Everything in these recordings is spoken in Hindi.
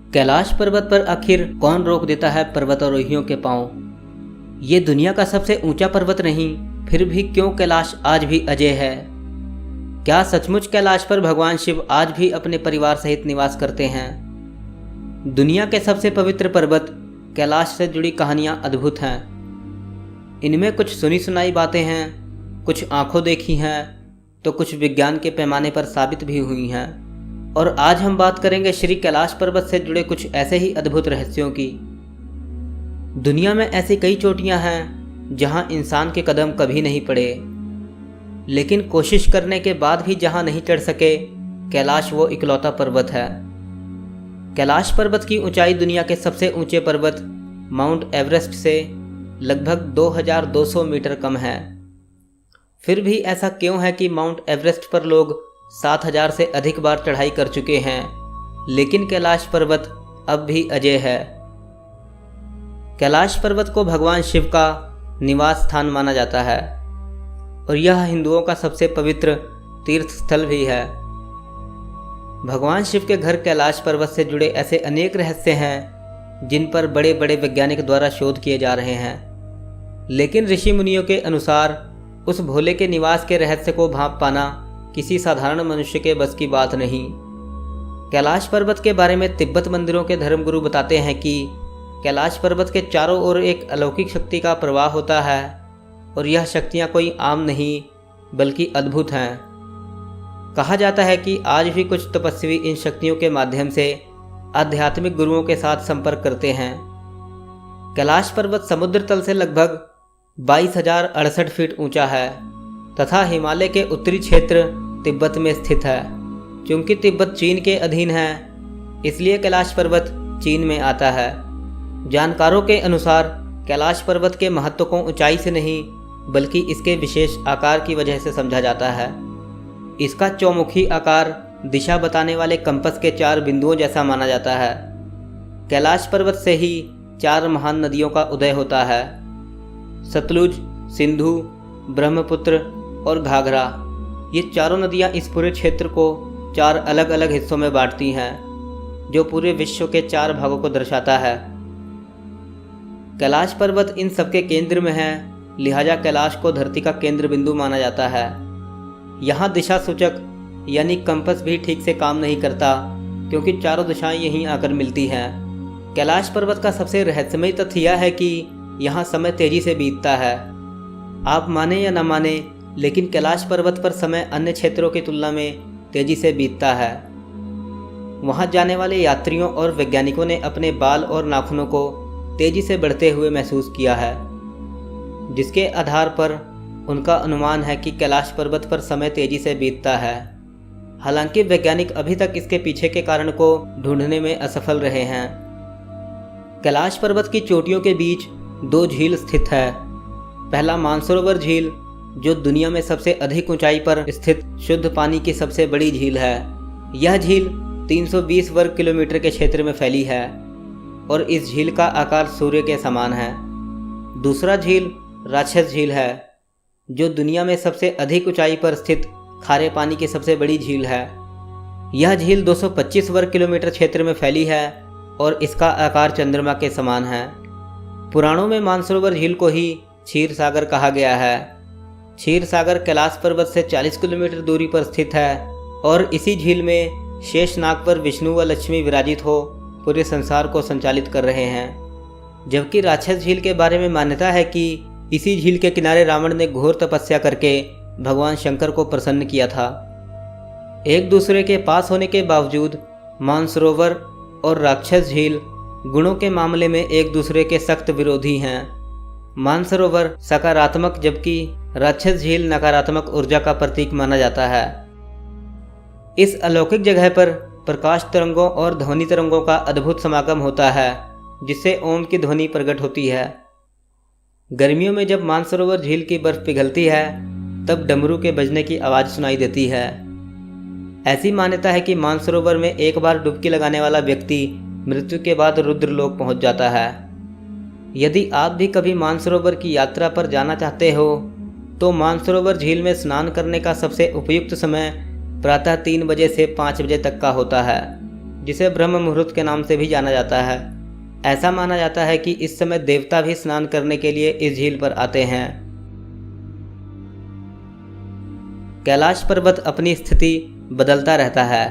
कैलाश पर्वत पर आखिर कौन रोक देता है पर्वतारोहियों के पांव। ये दुनिया का सबसे ऊंचा पर्वत नहीं, फिर भी क्यों कैलाश आज भी अजय है। क्या सचमुच कैलाश पर भगवान शिव आज भी अपने परिवार सहित निवास करते हैं। दुनिया के सबसे पवित्र पर्वत कैलाश से जुड़ी कहानियां अद्भुत हैं। इनमें कुछ सुनी सुनाई बातें हैं, कुछ आंखों देखी हैं, तो कुछ विज्ञान के पैमाने पर साबित भी हुई हैं। और आज हम बात करेंगे श्री कैलाश पर्वत से जुड़े कुछ ऐसे ही अद्भुत रहस्यों की। दुनिया में ऐसी कई चोटियां हैं जहां इंसान के कदम कभी नहीं पड़े, लेकिन कोशिश करने के बाद भी जहां नहीं चढ़ सके, कैलाश वो इकलौता पर्वत है। कैलाश पर्वत की ऊंचाई दुनिया के सबसे ऊंचे पर्वत माउंट एवरेस्ट से लगभग 2200 मीटर कम है। फिर भी ऐसा क्यों है कि माउंट एवरेस्ट पर लोग 7000 से अधिक बार चढ़ाई कर चुके हैं, लेकिन कैलाश पर्वत अब भी अजय है। कैलाश पर्वत को भगवान शिव का निवास स्थान माना जाता है और यह हिंदुओं का सबसे पवित्र तीर्थ स्थल भी है। भगवान शिव के घर कैलाश पर्वत से जुड़े ऐसे अनेक रहस्य हैं जिन पर बड़े बड़े वैज्ञानिक द्वारा शोध किए जा रहे हैं, लेकिन ऋषि मुनियों के अनुसार उस भोले के निवास के रहस्य को भांप पाना किसी साधारण मनुष्य के बस की बात नहीं। कैलाश पर्वत के बारे में तिब्बत मंदिरों के धर्मगुरु बताते हैं कि कैलाश पर्वत के चारों ओर एक अलौकिक शक्ति का प्रवाह होता है और यह शक्तियाँ कोई आम नहीं बल्कि अद्भुत हैं। कहा जाता है कि आज भी कुछ तपस्वी इन शक्तियों के माध्यम से आध्यात्मिक गुरुओं के साथ संपर्क करते हैं। कैलाश पर्वत समुद्र तल से लगभग 22,068 फीट ऊंचा है तथा हिमालय के उत्तरी क्षेत्र तिब्बत में स्थित है। क्योंकि तिब्बत चीन के अधीन है, इसलिए कैलाश पर्वत चीन में आता है। जानकारों के अनुसार कैलाश पर्वत के महत्व को ऊंचाई से नहीं बल्कि इसके विशेष आकार की वजह से समझा जाता है। इसका चौमुखी आकार दिशा बताने वाले कंपस के 4 बिंदुओं जैसा माना जाता है। कैलाश पर्वत से ही 4 महान नदियों का उदय होता है, सतलुज, सिंधु, ब्रह्मपुत्र और घाघरा। ये चारों नदियाँ इस पूरे क्षेत्र को 4 अलग अलग हिस्सों में बांटती हैं, जो पूरे विश्व के 4 भागों को दर्शाता है। कैलाश पर्वत इन सबके केंद्र में है, लिहाजा कैलाश को धरती का केंद्र बिंदु माना जाता है। यहाँ दिशा सूचक यानी कंपस भी ठीक से काम नहीं करता, क्योंकि चारों दिशाएं यहीं आकर मिलती हैं। कैलाश पर्वत का सबसे रहस्यमय तथ्य यह है कि यहाँ समय तेजी से बीतता है। आप माने या न माने, लेकिन कैलाश पर्वत पर समय अन्य क्षेत्रों की तुलना में तेजी से बीतता है। वहां जाने वाले यात्रियों और वैज्ञानिकों ने अपने बाल और नाखूनों को तेजी से बढ़ते हुए महसूस किया है, जिसके आधार पर उनका अनुमान है कि कैलाश पर्वत पर समय तेजी से बीतता है। हालांकि वैज्ञानिक अभी तक इसके पीछे के कारण को ढूंढने में असफल रहे हैं। कैलाश पर्वत की चोटियों के बीच 2 झील स्थित है। पहला मानसरोवर झील, जो दुनिया में सबसे अधिक ऊंचाई पर स्थित शुद्ध पानी की सबसे बड़ी झील है। यह झील 320 वर्ग किलोमीटर के क्षेत्र में फैली है और इस झील का आकार सूर्य के समान है। दूसरा झील राक्षस झील है, जो दुनिया में सबसे अधिक ऊंचाई पर स्थित खारे पानी की सबसे बड़ी झील है। यह झील 225 वर्ग किलोमीटर क्षेत्र में फैली है और इसका आकार चंद्रमा के समान है। पुराणों में मानसरोवर झील को ही क्षीर सागर कहा गया है। क्षीर सागर कैलाश पर्वत से 40 किलोमीटर दूरी पर स्थित है और इसी झील में शेषनाग पर विष्णु व लक्ष्मी विराजित हो पूरे संसार को संचालित कर रहे हैं। जबकि राक्षस झील के बारे में मान्यता है कि इसी झील के किनारे रावण ने घोर तपस्या करके भगवान शंकर को प्रसन्न किया था। एक दूसरे के पास होने के बावजूद मानसरोवर और राक्षस झील गुणों के मामले में एक दूसरे के सख्त विरोधी हैं। मानसरोवर सकारात्मक जबकि राक्षस झील नकारात्मक ऊर्जा का प्रतीक माना जाता है। इस अलौकिक जगह पर प्रकाश तरंगों और ध्वनि तरंगों का अद्भुत समागम होता है, जिससे ओम की ध्वनि प्रकट होती है। गर्मियों में जब मानसरोवर झील की बर्फ पिघलती है, तब डमरू के बजने की आवाज़ सुनाई देती है। ऐसी मान्यता है कि मानसरोवर में एक बार डुबकी लगाने वाला व्यक्ति मृत्यु के बाद रुद्रलोक पहुंच जाता है। यदि आप भी कभी मानसरोवर की यात्रा पर जाना चाहते हो, तो मानसरोवर झील में स्नान करने का सबसे उपयुक्त समय प्रातः 3 बजे से 5 बजे तक का होता है, जिसे ब्रह्म मुहूर्त के नाम से भी जाना जाता है। ऐसा माना जाता है कि इस समय देवता भी स्नान करने के लिए इस झील पर आते हैं। कैलाश पर्वत अपनी स्थिति बदलता रहता है।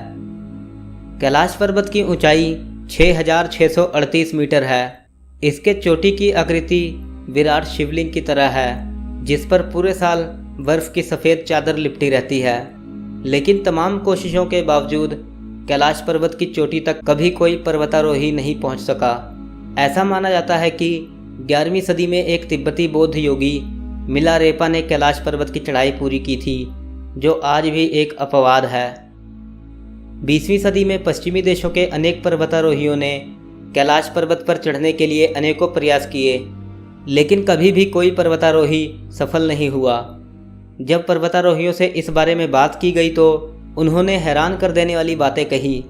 कैलाश पर्वत की ऊंचाई 6,638 मीटर है। इसके चोटी की आकृति विराट शिवलिंग की तरह है, जिस पर पूरे साल बर्फ की सफ़ेद चादर लिपटी रहती है। लेकिन तमाम कोशिशों के बावजूद कैलाश पर्वत की चोटी तक कभी कोई पर्वतारोही नहीं पहुंच सका। ऐसा माना जाता है कि 11वीं सदी में एक तिब्बती बौद्ध योगी मिलारेपा ने कैलाश पर्वत की चढ़ाई पूरी की थी, जो आज भी एक अपवाद है। 20वीं सदी में पश्चिमी देशों के अनेक पर्वतारोहियों ने कैलाश पर्वत पर चढ़ने के लिए अनेकों प्रयास किए, लेकिन कभी भी कोई पर्वतारोही सफल नहीं हुआ। जब पर्वतारोहियों से इस बारे में बात की गई तो उन्होंने हैरान कर देने वाली बातें कही।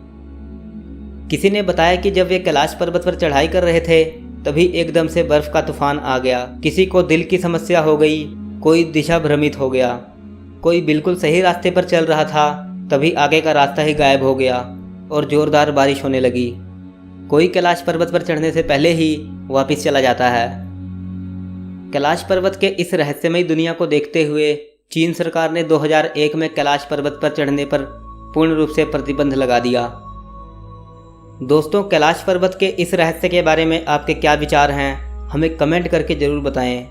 किसी ने बताया कि जब वे कैलाश पर्वत पर चढ़ाई कर रहे थे तभी एकदम से बर्फ का तूफान आ गया। किसी को दिल की समस्या हो गई, कोई दिशा भ्रमित हो गया, कोई बिल्कुल सही रास्ते पर चल रहा था तभी आगे का रास्ता ही गायब हो गया और ज़ोरदार बारिश होने लगी। कोई कैलाश पर्वत पर चढ़ने से पहले ही वापस चला जाता है। कैलाश पर्वत के इस रहस्यमयी दुनिया को देखते हुए चीन सरकार ने 2001 में कैलाश पर्वत पर चढ़ने पर पूर्ण रूप से प्रतिबंध लगा दिया। दोस्तों, कैलाश पर्वत के इस रहस्य के बारे में आपके क्या विचार हैं, हमें कमेंट करके ज़रूर बताएं।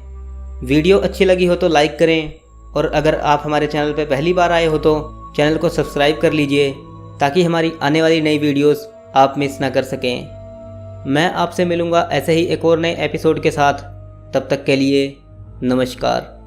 वीडियो अच्छी लगी हो तो लाइक करें और अगर आप हमारे चैनल पर पहली बार आए हो तो चैनल को सब्सक्राइब कर लीजिए ताकि हमारी आने वाली नई वीडियोस आप मिस ना कर सकें। मैं आपसे मिलूँगा ऐसे ही एक और नए एपिसोड के साथ। तब तक के लिए नमस्कार।